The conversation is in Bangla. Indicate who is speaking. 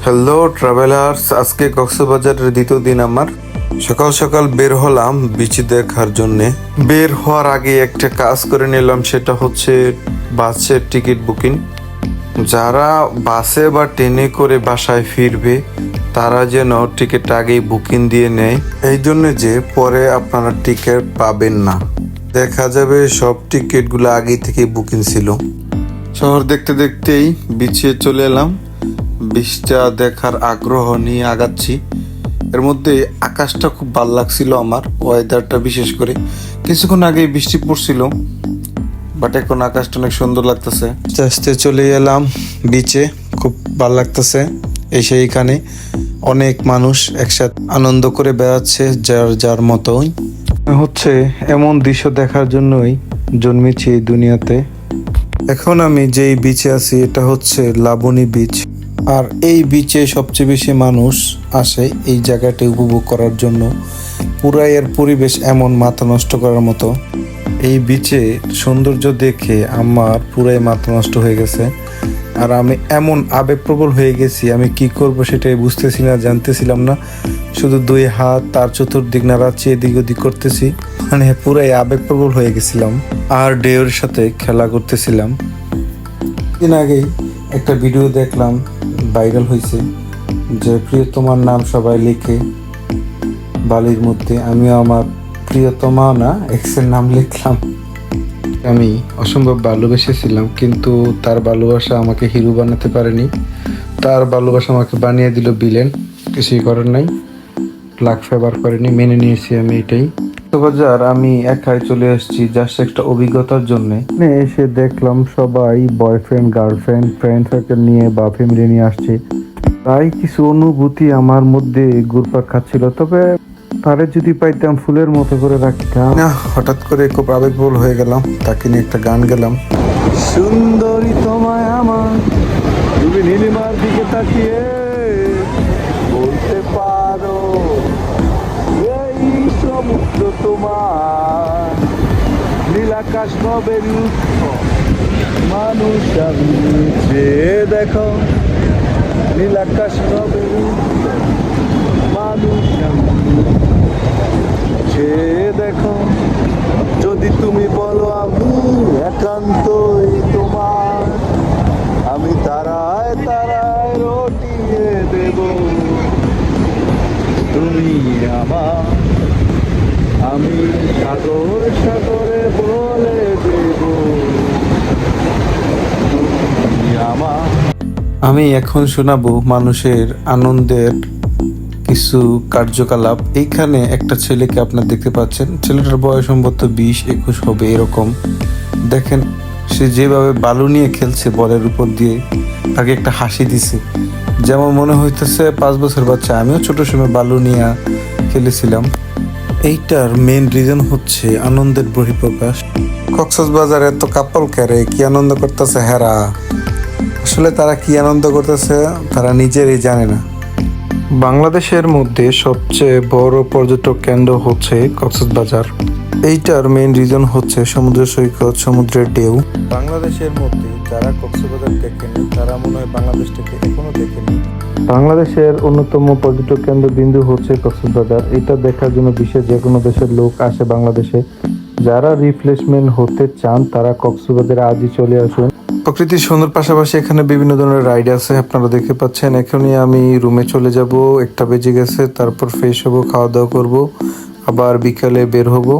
Speaker 1: হ্যালো ট্রাভেলার্স, আজকে কক্সবাজারের দ্বিতীয় দিন। আমার সকাল সকাল বের হলাম বিচ দেখার জন্যে। বের হওয়ার আগে একটা কাজ করে নিলাম, সেটা হচ্ছে বাসের টিকিট বুকিং। যারা বাসে বা ট্রেনে করে বাসায় ফিরবে তারা যেন টিকিটটা আগেই বুকিং দিয়ে নেয়, এই জন্য যে পরে আপনারা টিকিট পাবেন না। দেখা যাবে সব টিকিটগুলো আগে থেকে বুকিং ছিল। শহর দেখতে দেখতেই বিচে চলে এলাম। বীজটা দেখার আগ্রহ নিয়ে আগাচ্ছি। এর মধ্যে আকাশটা খুব ভালো লাগছিল আমার, ওয়েদারটা বিশেষ করে। কিছুক্ষণ আগে বৃষ্টি পড়ছিল, বাট এখন আকাশটা অনেক সুন্দর লাগতেছে। আস্তে আস্তে চলে এলাম বিচে, খুব ভালো লাগতেছে। এইখানে অনেক মানুষ একসাথে আনন্দ করে বেড়াচ্ছে, যার যার মতোই হচ্ছে। এমন দৃশ্য দেখার জন্যই জন্মেছি এই দুনিয়াতে। এখন আমি যেই বিচে আছি এটা হচ্ছে লাবণী বিচ। আর এই বিচে সবচেয়ে বেশি মানুষ আসে এই জায়গাটি উপভোগ করার জন্য। পুরাই এর পরিবেশ এমন মাথা নষ্ট করার মতো। এই বিচে সৌন্দর্য দেখে আমার পুরাই মাথা নষ্ট হয়ে গেছে। আর আমি এমন আবেগপ্রবল হয়ে গেছি, আমি কি করব সেটাই বুঝতেছি না, জানতেছিলাম না। শুধু দুই হাত তার চতুর্দিক নাড়াচ্ছি, এদিক ওদিক করতেছি, মানে পুরাই আবেগপ্রবল হয়ে গেছিলাম। আর ঢেউয়ের সাথে খেলা করতেছিলাম। দিন আগেই একটা ভিডিও দেখলাম, ভাইরাল হয়েছে, যে প্রিয়তমার নাম সবাই লিখে বালির মধ্যে। আমিও আমার প্রিয়তমা না, এক্সের নাম লিখলাম। আমি অসম্ভব ভালোবেসেছিলাম, কিন্তু তার ভালোবাসা আমাকে হিরো বানাতে পারেনি। তার ভালোবাসা আমাকে বানিয়ে দিল ভিলেন। কিছুই করার নাই, লাক ফেভার করেনি, মেনে নিয়েছি আমি এটাই। কক্সবাজার আমি একাই চলে আসছি জাস্ট একটা অভিজ্ঞতার জন্য। এসে দেখলাম সবাই বয়ফ্রেন্ড, গার্লফ্রেন্ড, ফ্রেন্ড সার্কেল নিয়ে বা ফ্যামিলি নিয়ে আসছে। তাই কিছু অনুভূতি আমার মধ্যে ঘুরপাক খাচ্ছিল। তবে তারে যদি পাইতাম ফুলের মতো করে রাখতাম না। হঠাৎ করে খুব আবেগপ্রবল হয়ে গেলাম, তাকে নিয়ে একটা গান গেলাম। সুন্দরী তোমায় আমার, তুমি নীলিমার দিকে তাকিয়ে বলতে পারো এই সমুদ্র তোমার, নীলাকাশ নবের মানুষ আমি চেয়ে দেখো, নীলাকাশ নবের মানুষ আমি চেয়ে দেখো। যদি তুমি বলো আমি একান্তই তোমার, আমি তারায় তারায় রটিয়ে দেব। তুমি আমার, আমি সাগর সাগরে বলে দেব তুমি আমার। আমি এখন শোনাবো মানুষের আনন্দের কিছু কার্যকলাপ। এইখানে একটা ছেলেকে আপনার দেখতে পাচ্ছেন, ছেলেটার বয়স সম্ভবত 20-21 হবে এরকম। দেখেন সে যেভাবে বালু নিয়ে খেলছে বলের উপর দিয়ে, তাকে একটা হাসি দিছে, যেমন মনে হইতেছে 5 বছর বাচ্চা। আমিও ছোট সময় বালু নিয়ে খেলেছিলাম। এইটার মেন রিজন হচ্ছে আনন্দের বহিঃপ্রকাশ। কক্সবাজারে এত কাপল ক্যারে কি আনন্দ করতেছে হেরা, আসলে তারা কি আনন্দ করতেছে তারা নিজেরই জানে না। বাংলাদেশের মধ্যে সবচেয়ে বড় পর্যটক কেন্দ্র হচ্ছে কক্সবাজার। এইটার মেইন রিজন হচ্ছে সমুদ্র সৈকত, সমুদ্রের ঢেউ। বাংলাদেশের মধ্যে যারা কক্সবাজার দেখেনি তারা মনে হয় বাংলাদেশটাকে এখনো দেখেনি। বাংলাদেশের অন্যতম পর্যটক কেন্দ্র বিন্দু হচ্ছে কক্সবাজার। এটা দেখার জন্য বিশ্বের যে কোনো দেশের লোক আসে বাংলাদেশে। যারা রিফ্রেশমেন্ট হতে চান তারা কক্সবাজারে আজই চলে আসুন। প্রকৃতির সুন্দর পাশাপাশি এখানে বিভিন্ন ধরনের রাইড আছে, আপনারা দেখতে পাচ্ছেন। এখনই আমি রুমে চলে যাব, 1টা বেজে গেছে। তারপর ফ্রেশ হবো, খাওয়া দাওয়া করবো, আবার বিকালে বের হবো।